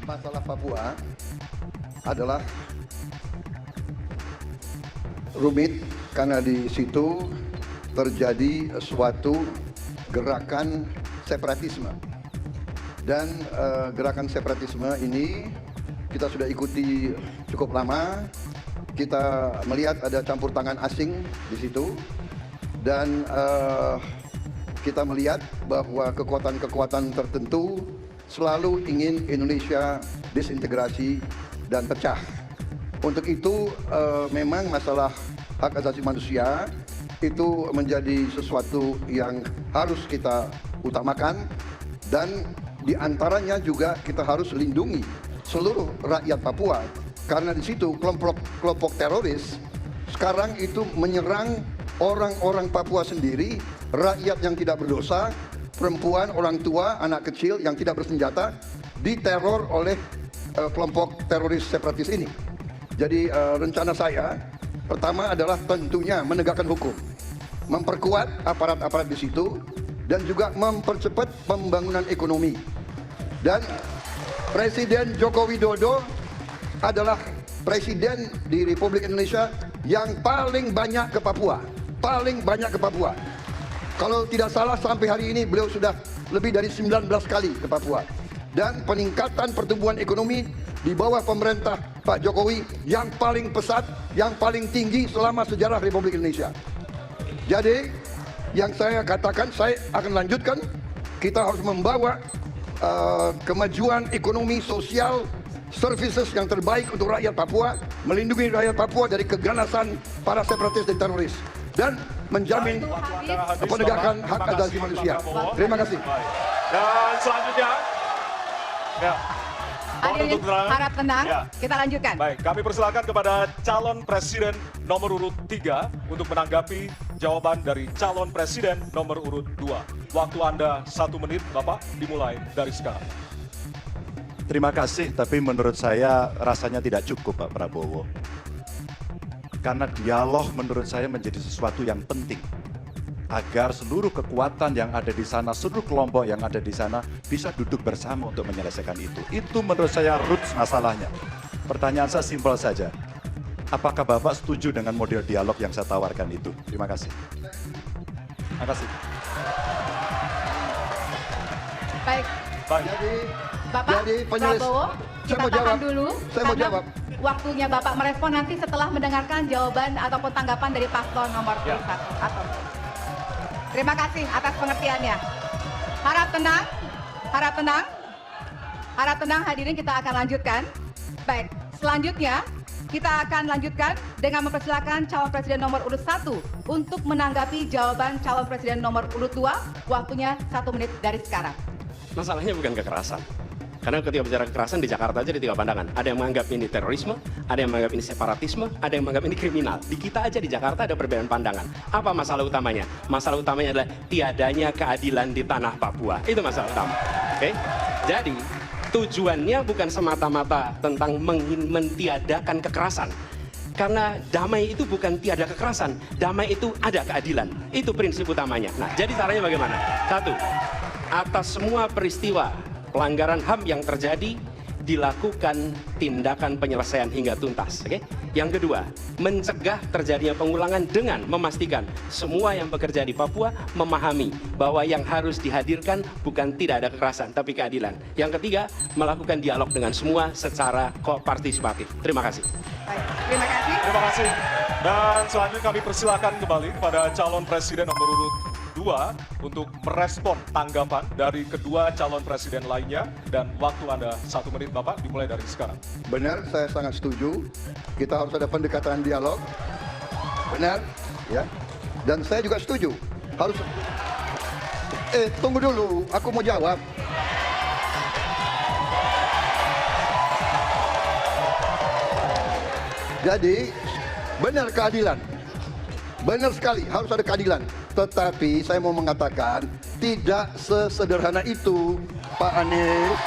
masalah Papua adalah rumit karena di situ terjadi suatu gerakan separatisme. Dan gerakan separatisme ini kita sudah ikuti cukup lama. Kita melihat ada campur tangan asing di situ. Dan kita melihat bahwa kekuatan-kekuatan tertentu selalu ingin Indonesia disintegrasi dan pecah. Untuk itu memang masalah hak asasi manusia itu menjadi sesuatu yang harus kita utamakan, dan diantaranya juga kita harus lindungi seluruh rakyat Papua, karena di situ kelompok teroris sekarang itu menyerang orang-orang Papua sendiri, rakyat yang tidak berdosa, perempuan, orang tua, anak kecil yang tidak bersenjata diteror oleh kelompok teroris separatis ini. Jadi rencana saya pertama adalah tentunya menegakkan hukum, memperkuat aparat-aparat di situ, dan juga mempercepat pembangunan ekonomi. Dan Presiden Joko Widodo adalah presiden di Republik Indonesia yang paling banyak ke Papua, paling banyak ke Papua. Kalau tidak salah sampai hari ini beliau sudah lebih dari 19 kali ke Papua. Dan peningkatan pertumbuhan ekonomi di bawah pemerintah Pak Jokowi yang paling pesat, yang paling tinggi selama sejarah Republik Indonesia. Jadi yang saya katakan, saya akan lanjutkan, kita harus membawa kemajuan ekonomi, sosial, services yang terbaik untuk rakyat Papua, melindungi rakyat Papua dari keganasan para separatis dan teroris, dan menjamin penegakan hak asasi manusia. Terima kasih. Dan selanjutnya, ya. Hadirin harap tenang, Ya. kita lanjutkan. Baik, kami persilakan kepada calon presiden nomor urut 3 untuk menanggapi jawaban dari calon presiden nomor urut 2. Waktu Anda 1 menit, Bapak, dimulai dari sekarang. Terima kasih, tapi menurut saya rasanya tidak cukup Pak Prabowo. Karena dialog menurut saya menjadi sesuatu yang penting. Agar seluruh kekuatan yang ada di sana, seluruh kelompok yang ada di sana bisa duduk bersama untuk menyelesaikan itu. Itu menurut saya roots masalahnya. Pertanyaan saya simpel saja. Apakah Bapak setuju dengan model dialog yang saya tawarkan itu? Terima kasih. Terima kasih. Baik, Baik. Bapak Prabowo, kita mau tahan jawab. dulu. Saya mau karena jawab. waktunya Bapak merespon nanti setelah mendengarkan jawaban ataupun tanggapan dari paslon nomor Ya. 1. Terima kasih atas pengertiannya. Harap tenang, harap tenang, harap tenang hadirin, kita akan lanjutkan. Baik, selanjutnya kita akan lanjutkan dengan mempersilakan calon presiden nomor urut 1 untuk menanggapi jawaban calon presiden nomor urut 2. Waktunya 1 menit dari sekarang. Masalahnya bukan kekerasan. Karena ketika bicara kekerasan di Jakarta aja ada 3 pandangan. Ada yang menganggap ini terorisme, ada yang menganggap ini separatisme, ada yang menganggap ini kriminal. Di kita aja di Jakarta ada perbedaan pandangan. Apa masalah utamanya? Masalah utamanya adalah tiadanya keadilan di tanah Papua. Itu masalah utama. Oke? Jadi tujuannya bukan semata-mata tentang mentiadakan kekerasan. Karena damai itu bukan tiada kekerasan, damai itu ada keadilan. Itu prinsip utamanya. Nah, jadi caranya bagaimana? 1. Atas semua peristiwa pelanggaran HAM yang terjadi, dilakukan tindakan penyelesaian hingga tuntas. Oke? Yang kedua, mencegah terjadinya pengulangan dengan memastikan semua yang bekerja di Papua memahami bahwa yang harus dihadirkan bukan tidak ada kekerasan, tapi keadilan. Yang ketiga, melakukan dialog dengan semua secara partisipatif. Terima kasih. Baik, terima kasih. Terima kasih. Dan selanjutnya kami persilakan kembali kepada calon presiden nomor urut 2 untuk merespon tanggapan dari kedua calon presiden lainnya, dan waktu Anda 1 menit, Bapak, dimulai dari sekarang. Benar, saya sangat setuju. Kita harus ada pendekatan dialog. Benar, ya. Dan saya juga setuju. Harus. Tunggu dulu, aku mau jawab. Jadi, benar keadilan. Benar sekali, harus ada keadilan. Tetapi saya mau mengatakan, tidak sesederhana itu, Pak Anies.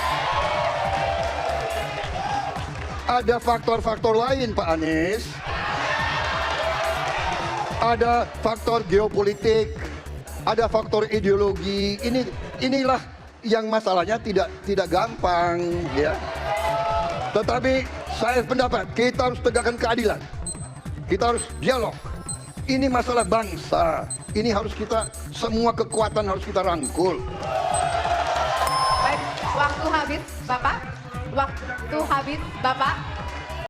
Ada faktor-faktor lain, Pak Anies. Ada faktor geopolitik, ada faktor ideologi. Inilah yang masalahnya tidak gampang, ya. Tetapi saya pendapat kita harus tegakkan keadilan. Kita harus dialog. Ini masalah bangsa. Ini harus kita, semua kekuatan harus kita rangkul. Baik, waktu habis, Bapak. Waktu habis, Bapak.